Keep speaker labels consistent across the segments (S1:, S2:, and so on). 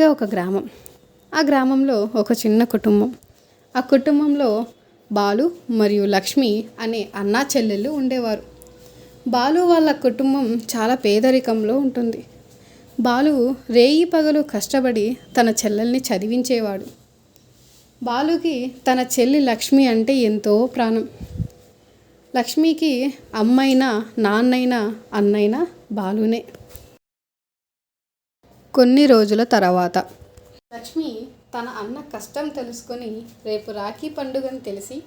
S1: అనగనగా ఒక గ్రామం. ఆ గ్రామంలో ఒక చిన్న కుటుంబం. ఆ కుటుంబంలో బాలు మరియు లక్ష్మి అనే అన్నా చెల్లెళ్ళు ఉండేవారు. బాలు వాళ్ళ కుటుంబం చాలా పేదరికంలో ఉంటుంది. బాలు రేయి పగలు కష్టపడి తన చెల్లెల్ని చదివించేవాడు. బాలుకి తన చెల్లి లక్ష్మి అంటే ఎంతో ప్రాణం. లక్ష్మికి అమ్మైనా నాన్నైనా అన్నైనా బాలునే. కొన్ని రోజుల తర్వాత లక్ష్మి తన అన్న కష్టం తెలుసుకొని రేపు రాఖీ పండుగని తెలిసి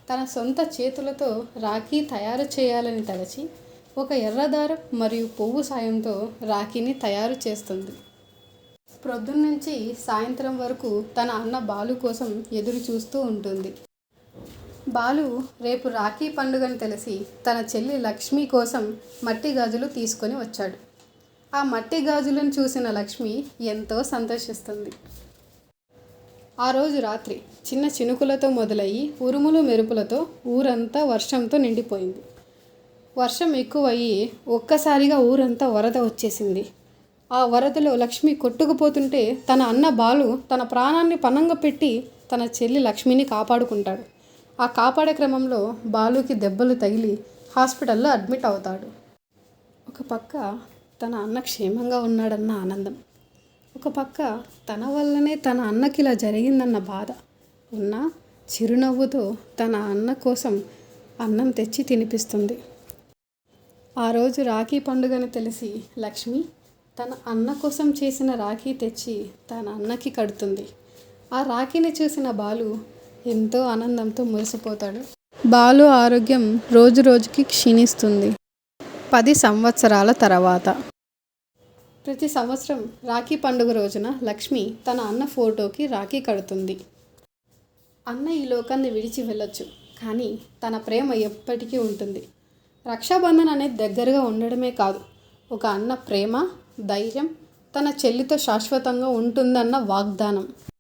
S1: తన సొంత చేతులతో రాఖీ తయారు చేయాలని తలచి ఒక ఎర్రదారం మరియు పువ్వు సాయంతో రాఖీని తయారు చేస్తుంది. ప్రొద్దున్నుంచి సాయంత్రం వరకు తన అన్న బాలు కోసం ఎదురు చూస్తూ ఉంటుంది. బాలు రేపు రాఖీ పండుగని తెలిసి తన చెల్లి లక్ష్మి కోసం మట్టి గాజులు తీసుకొని వచ్చాడు. ఆ మట్టి గాజులను చూసిన లక్ష్మి ఎంతో సంతోషిస్తుంది. ఆ రోజు రాత్రి చిన్న చినుకులతో మొదలయ్యి ఉరుములు మెరుపులతో ఊరంతా వర్షంతో నిండిపోయింది. వర్షం ఎక్కువయ్యి ఒక్కసారిగా ఊరంతా వరద వచ్చేసింది. ఆ వరదలో లక్ష్మి కొట్టుకుపోతుంటే తన అన్న బాలు తన ప్రాణాన్ని పణంగా పెట్టి తన చెల్లి లక్ష్మిని కాపాడుకుంటాడు. ఆ కాపాడే క్రమంలో బాలుకి దెబ్బలు తగిలి హాస్పిటల్లో అడ్మిట్ అవుతాడు. ఒక పక్క తన అన్న క్షేమంగా ఉన్నాడన్న ఆనందం, ఒక పక్క తన వల్లనే తన అన్నకి ఇలా జరిగిందన్న బాధ ఉన్న చిరునవ్వుతో తన అన్న కోసం అన్నం తెచ్చి తినిపిస్తుంది. ఆ రోజు రాఖీ పండుగని తెలిసి లక్ష్మి తన అన్న కోసం చేసిన రాఖీ తెచ్చి తన అన్నకి కడుతుంది. ఆ రాఖీని చూసిన బాలు ఎంతో ఆనందంతో మురిసిపోతాడు. బాలు ఆరోగ్యం రోజు రోజుకి క్షీణిస్తుంది. 10 సంవత్సరాల తర్వాత ప్రతి సంవత్సరం రాఖీ పండుగ రోజున లక్ష్మి తన అన్న ఫోటోకి రాఖీ కడుతుంది. అన్న ఈ లోకాన్ని విడిచి వెళ్ళొచ్చు, కానీ తన ప్రేమ ఎప్పటికీ ఉంటుంది. రక్షాబంధన్ అనేది దగ్గరగా ఉండడమే కాదు, ఒక అన్న ప్రేమ, ధైర్యం తన చెల్లితో శాశ్వతంగా ఉంటుందన్న వాగ్దానం.